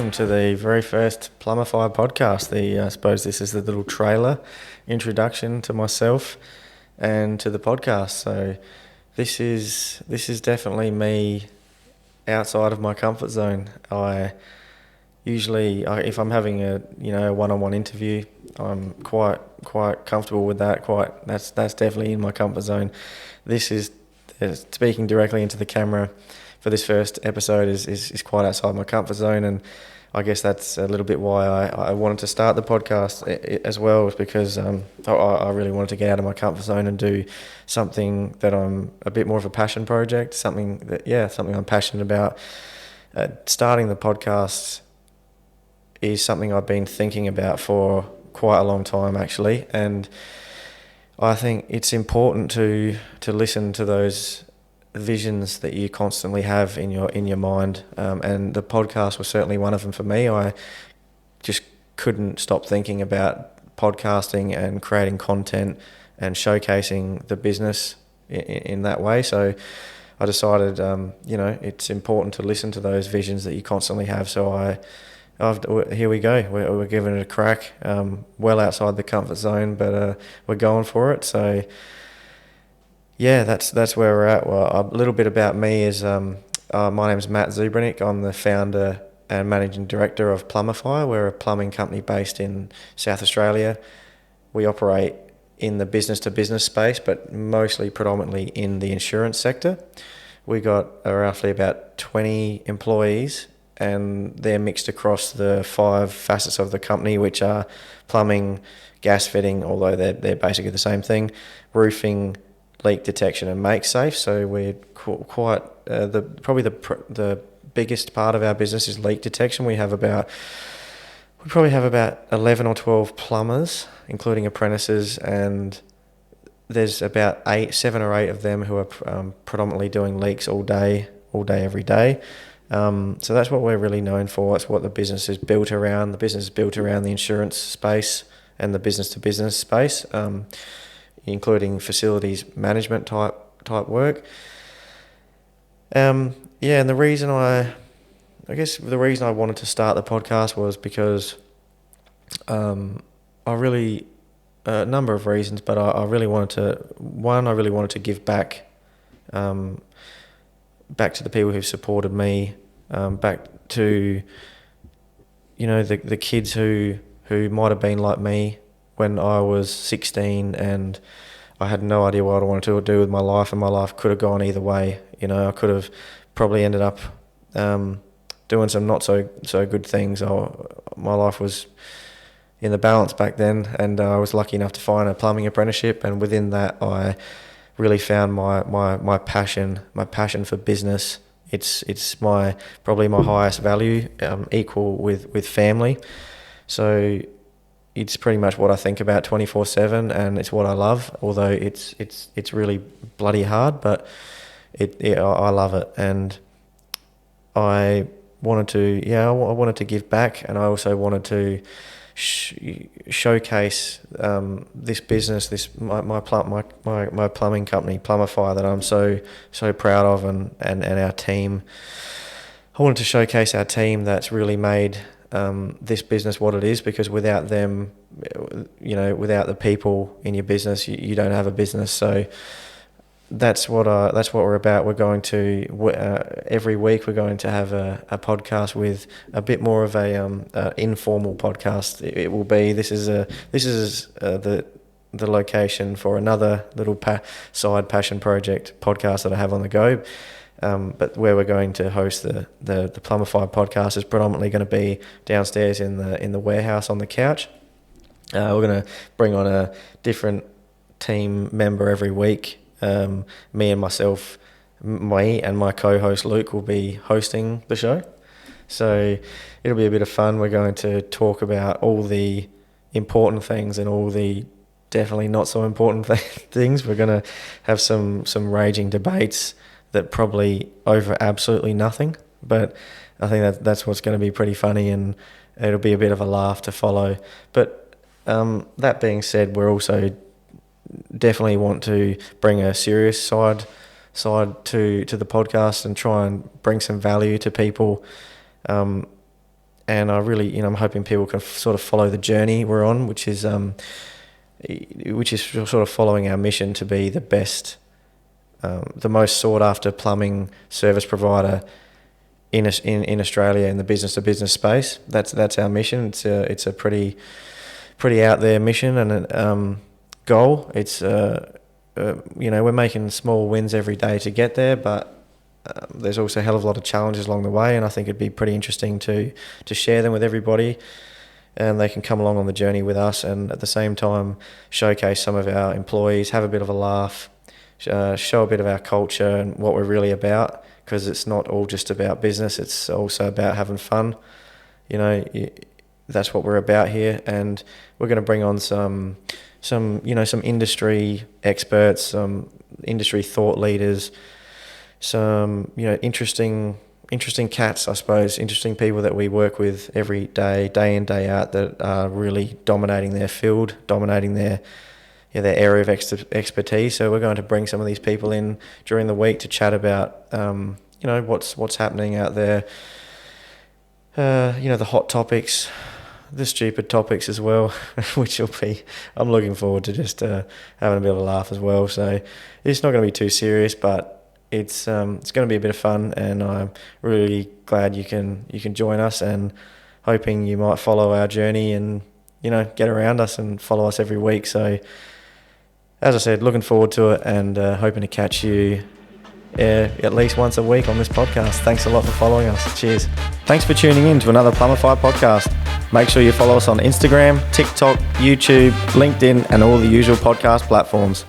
welcome to the very first Plumbify Podcast. I suppose this is the little trailer introduction to myself and to the podcast. So this is definitely me outside of my comfort zone. If I'm having a one-on-one interview, I'm quite comfortable with that. That's definitely in my comfort zone. This is speaking directly into the camera for this first episode is quite outside my comfort zone, and I guess that's a little bit why I wanted to start the podcast as well, because I really wanted to get out of my comfort zone and do something that I'm a bit more of a passion project, something I'm passionate about. Starting the podcast is something I've been thinking about for quite a long time, actually, and I think it's important to listen to those visions that you constantly have in your mind, and the podcast was certainly one of them for me. I just couldn't stop thinking about podcasting and creating content and showcasing the business in that way. So I decided, it's important to listen to those visions that you constantly have. So here we go. We're giving it a crack. Well outside the comfort zone, but we're going for it. So yeah, that's where we're at. Well, a little bit about me is my name is Matt Zubranick. I'm the founder and managing director of Plumbify. We're a plumbing company based in South Australia. We operate in the business-to-business space, but mostly predominantly in the insurance sector. We got roughly about 20 employees, and they're mixed across the 5 facets of the company, which are plumbing, gas fitting, although they're basically the same thing, roofing, leak detection and make safe. So we're quite the biggest part of our business is leak detection. We probably have about 11 or 12 plumbers, including apprentices, and there's about 7 or 8 of them who are predominantly doing leaks all day, every day. So that's what we're really known for. That's what the business is built around. The business is built around the insurance space and the business-to-business space, including facilities management type work. And the reason I wanted to start the podcast was because a number of reasons, but I really wanted to give back to the people who've supported me, back to the kids who might have been like me when I was 16 and I had no idea what I wanted to do with my life, and my life could have gone either way. I could have probably ended up doing some not so good things. My life was in the balance back then, and I was lucky enough to find a plumbing apprenticeship, and within that I really found my passion for business. It's probably my highest value, equal with family. So it's pretty much what I think about 24/7, and it's what I love. Although it's really bloody hard, but I love it, and I wanted to give back, and I also wanted to showcase this business, my plumbing company, Plumbify, that I'm so proud of, and our team. I wanted to showcase our team that's really made this business what it is, because without them, without the people in your business, you don't have a business. So that's what we're about. We're going to every week we're going to have a podcast with a bit more of a informal podcast. It will be this is the location for another little side passion project podcast that I have on the go. But where we're going to host the Plumbify podcast is predominantly going to be downstairs in the warehouse on the couch. We're going to bring on a different team member every week. Me and my co-host Luke will be hosting the show. So it'll be a bit of fun. We're going to talk about all the important things and all the definitely not so important things. We're going to have some raging debates that probably over absolutely nothing, but I think that's what's going to be pretty funny, and it'll be a bit of a laugh to follow. But that being said, we're also definitely want to bring a serious side to the podcast and try and bring some value to people. and I really, I'm hoping people can sort of follow the journey we're on, which is sort of following our mission to be the best, the most sought after plumbing service provider in Australia in the business to business space. That's our mission. It's a pretty out there mission and goal. It's we're making small wins every day to get there, but there's also a hell of a lot of challenges along the way, and I think it'd be pretty interesting to share them with everybody, and they can come along on the journey with us, and at the same time showcase some of our employees, have a bit of a laugh, show a bit of our culture and what we're really about, because it's not all just about business, it's also about having fun. That's what we're about here, and we're going to bring on some industry experts, some industry thought leaders, some interesting cats, I suppose, interesting people that we work with every day in, day out, that are really dominating their field, dominating their area of expertise. So we're going to bring some of these people in during the week to chat about what's happening out there, the hot topics, the stupid topics as well, which I'm looking forward to just having a bit of a laugh as well. So it's not going to be too serious, but it's going to be a bit of fun, and I'm really glad you can join us, and hoping you might follow our journey and get around us and follow us every week. So as I said, looking forward to it, and hoping to catch you at least once a week on this podcast. Thanks a lot for following us. Cheers. Thanks for tuning in to another Plumbify podcast. Make sure you follow us on Instagram, TikTok, YouTube, LinkedIn, and all the usual podcast platforms.